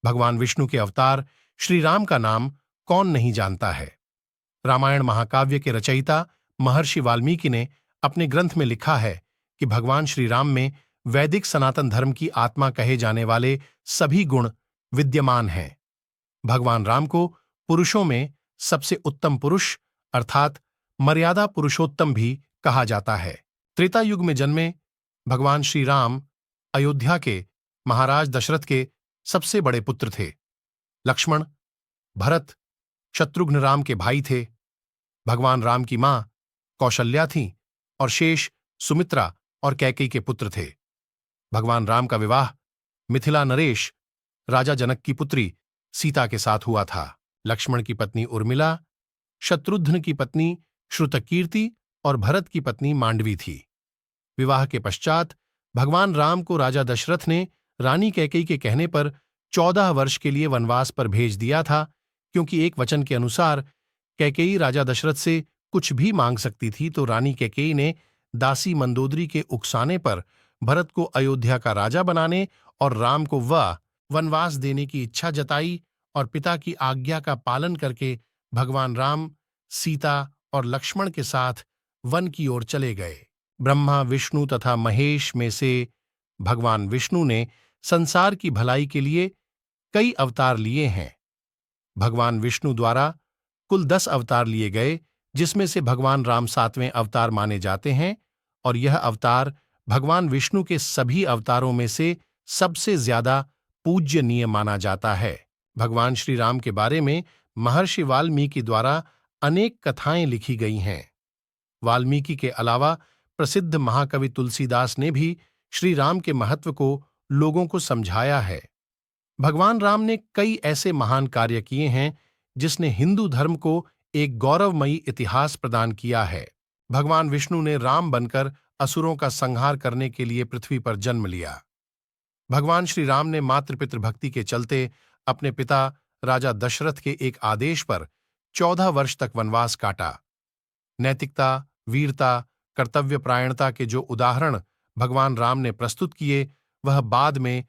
भगवान विष्णु के अवतार श्री राम का नाम कौन नहीं जानता है। रामायण महाकाव्य के रचयिता महर्षि वाल्मीकि ने अपने ग्रंथ में लिखा है कि भगवान श्री राम में वैदिक सनातन धर्म की आत्मा कहे जाने वाले सभी गुण विद्यमान हैं। भगवान राम को पुरुषों में सबसे उत्तम पुरुष अर्थात मर्यादा पुरुषोत्तम भी कहा जाता है। त्रेता युग में जन्मे भगवान श्री राम अयोध्या के महाराज दशरथ के सबसे बड़े पुत्र थे। लक्ष्मण, भरत, शत्रुघ्न राम के भाई थे। भगवान राम की मां कौशल्या थीं और शेष सुमित्रा और कैकेयी के पुत्र थे। भगवान राम का विवाह मिथिला नरेश राजा जनक की पुत्री सीता के साथ हुआ था। लक्ष्मण की पत्नी उर्मिला, शत्रुघ्न की पत्नी श्रुतकीर्ति और भरत की पत्नी मांडवी थी। विवाह के पश्चात भगवान राम को राजा दशरथ ने रानी कैकेयी के कहने पर 14 वर्ष के लिए वनवास पर भेज दिया था, क्योंकि एक वचन के अनुसार कैकेयी राजा दशरथ से कुछ भी मांग सकती थी, तो रानी कैकेयी ने दासी मंदोदरी के उकसाने पर भरत को अयोध्या का राजा बनाने और राम को वनवास देने की इच्छा जताई और पिता की आज्ञा का पालन करके भगवान राम सीता और लक्ष्मण के साथ वन की ओर चले गए। ब्रह्मा, विष्णु तथा महेश में से भगवान विष्णु ने संसार की भलाई के लिए कई अवतार लिए हैं। भगवान विष्णु द्वारा कुल 10 अवतार लिए गए, जिसमें से भगवान राम 7वें अवतार माने जाते हैं और यह अवतार भगवान विष्णु के सभी अवतारों में से सबसे ज्यादा पूज्यनीय माना जाता है। भगवान श्री राम के बारे में महर्षि वाल्मीकि द्वारा अनेक कथाएं लिखी गई हैं। वाल्मीकि के अलावा प्रसिद्ध महाकवि तुलसीदास ने भी श्री राम के महत्व को लोगों को समझाया है। भगवान राम ने कई ऐसे महान कार्य किए हैं जिसने हिंदू धर्म को एक गौरवमयी इतिहास प्रदान किया है। भगवान विष्णु ने राम बनकर असुरों का संहार करने के लिए पृथ्वी पर जन्म लिया। भगवान श्री राम ने मातृपितृ भक्ति के चलते अपने पिता राजा दशरथ के एक आदेश पर 14 वर्ष तक वनवास काटा। नैतिकता, वीरता, कर्तव्यपरायणता के जो उदाहरण भगवान राम ने प्रस्तुत किए, वह बाद में